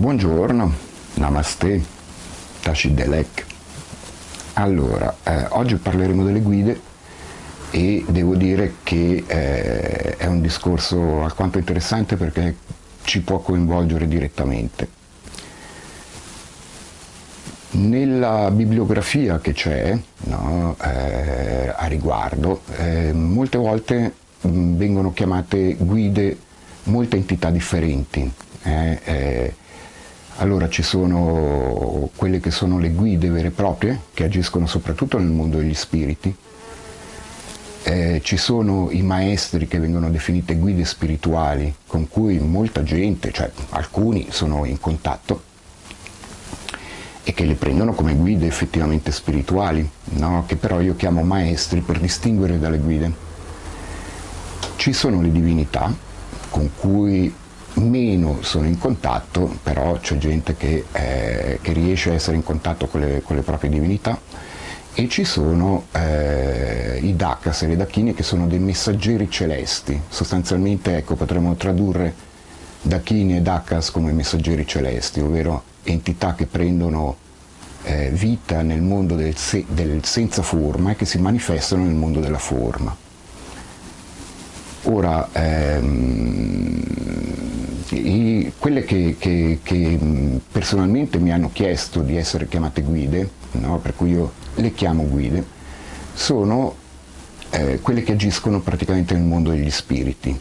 Buongiorno, namaste, Tashidelek. Allora, oggi parleremo delle guide e devo dire che è un discorso alquanto interessante perché ci può coinvolgere direttamente. Nella bibliografia che c'è, no, a riguardo, molte volte vengono chiamate guide molte entità differenti. Allora ci sono quelle che sono le guide vere e proprie, che agiscono soprattutto nel mondo degli spiriti. Ci sono i maestri che vengono definite guide spirituali, con cui molta gente, cioè alcuni, sono in contatto e che le prendono come guide effettivamente spirituali, no? Che però io chiamo maestri per distinguere dalle guide. Ci sono le divinità, con cui meno sono in contatto, però c'è gente che riesce a essere in contatto con le proprie divinità, e ci sono i Dakas e le Dakini, che sono dei messaggeri celesti. Sostanzialmente, ecco, potremmo tradurre Dakini e Dakas come messaggeri celesti, ovvero entità che prendono vita nel mondo del senza forma e che si manifestano nel mondo della forma. Ora, quelle che personalmente mi hanno chiesto di essere chiamate guide, no? Per cui io le chiamo guide, sono quelle che agiscono praticamente nel mondo degli spiriti.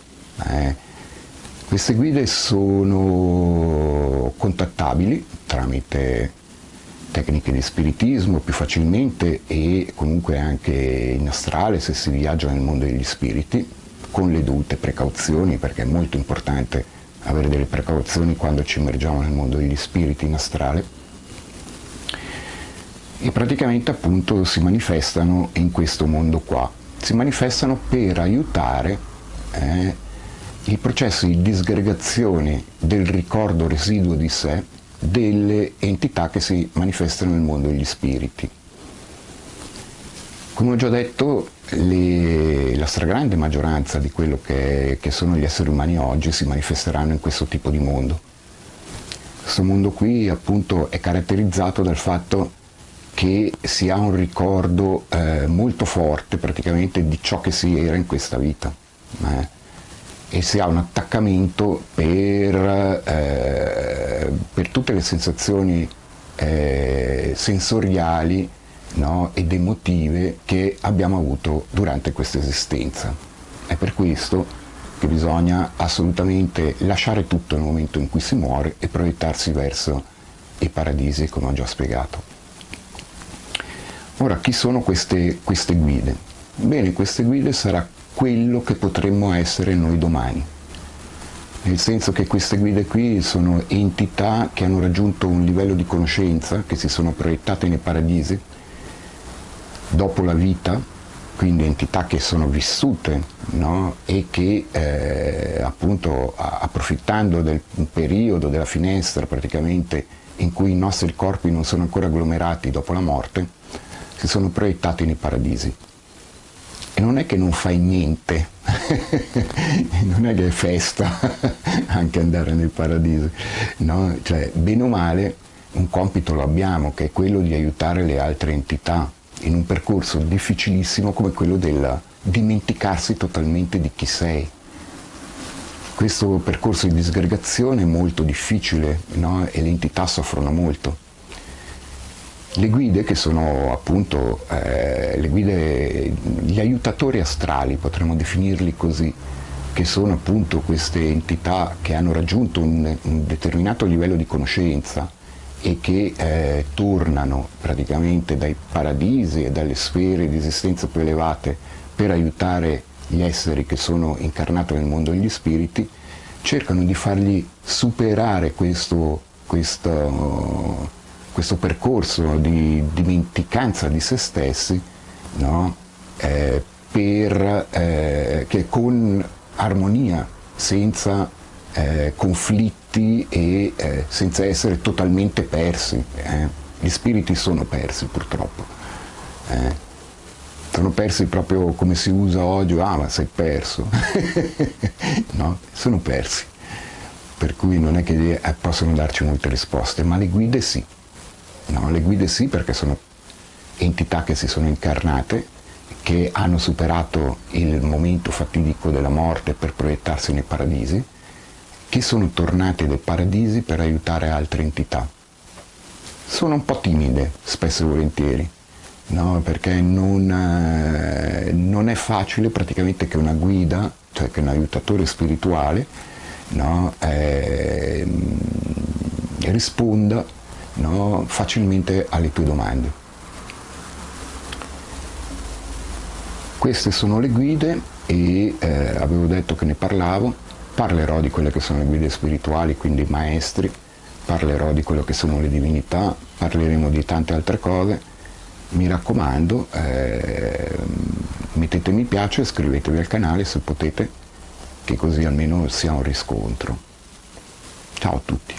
Queste guide sono contattabili tramite tecniche di spiritismo più facilmente, e comunque anche in astrale se si viaggia nel mondo degli spiriti, con le dovute precauzioni, perché è molto importante avere delle precauzioni quando ci immergiamo nel mondo degli spiriti in astrale. E praticamente appunto si manifestano in questo mondo qua. Si manifestano per aiutare il processo di disgregazione del ricordo residuo di sé delle entità che si manifestano nel mondo degli spiriti. Come ho già detto, la stragrande maggioranza di quello che sono gli esseri umani oggi si manifesteranno in questo tipo di mondo. Questo mondo qui appunto è caratterizzato dal fatto che si ha un ricordo molto forte praticamente di ciò che si era in questa vita, e si ha un attaccamento per tutte le sensazioni sensoriali, no, ed emotive che abbiamo avuto durante questa esistenza. È per questo che bisogna assolutamente lasciare tutto nel momento in cui si muore e proiettarsi verso i paradisi, come ho già spiegato. Ora, chi sono queste guide? Bene, queste guide sarà quello che potremmo essere noi domani, nel senso che queste guide qui sono entità che hanno raggiunto un livello di conoscenza, che si sono proiettate nei paradisi dopo la vita, quindi entità che sono vissute, no? E che appunto approfittando del periodo della finestra praticamente in cui i nostri corpi non sono ancora agglomerati dopo la morte, si sono proiettati nei paradisi. E non è che non fai niente, non è che è festa anche andare nel paradiso, no? Cioè, bene o male un compito lo abbiamo, che è quello di aiutare le altre entità in un percorso difficilissimo come quello del dimenticarsi totalmente di chi sei. Questo percorso di disgregazione è molto difficile, no? E le entità soffrono molto. Le guide, che sono appunto le guide, gli aiutatori astrali, potremmo definirli così, che sono appunto queste entità che hanno raggiunto un determinato livello di conoscenza e che tornano praticamente dai paradisi e dalle sfere di esistenza più elevate per aiutare gli esseri che sono incarnati nel mondo degli spiriti, cercano di fargli superare questo percorso di dimenticanza di se stessi, no? Che con armonia, senza conflitti e senza essere totalmente persi. Gli spiriti sono persi, purtroppo. Sono persi proprio come si usa oggi, ma sei perso. No? Sono persi. per cui non è che possono darci molte risposte, ma le guide sì. No, le guide sì, perché sono entità che si sono incarnate, che hanno superato il momento fatidico della morte per proiettarsi nei paradisi, che sono tornate dai paradisi per aiutare altre entità. Sono un po' timide, spesso e volentieri, no? Perché non è facile praticamente che una guida, cioè che un aiutatore spirituale, no? Risponda, no? Facilmente alle tue domande. Queste sono le guide e avevo detto che ne parlerò di quelle che sono le guide spirituali, quindi maestri, parlerò di quello che sono le divinità, parleremo di tante altre cose. Mi raccomando, mettete mi piace, iscrivetevi al canale se potete, che così almeno sia un riscontro. Ciao a tutti.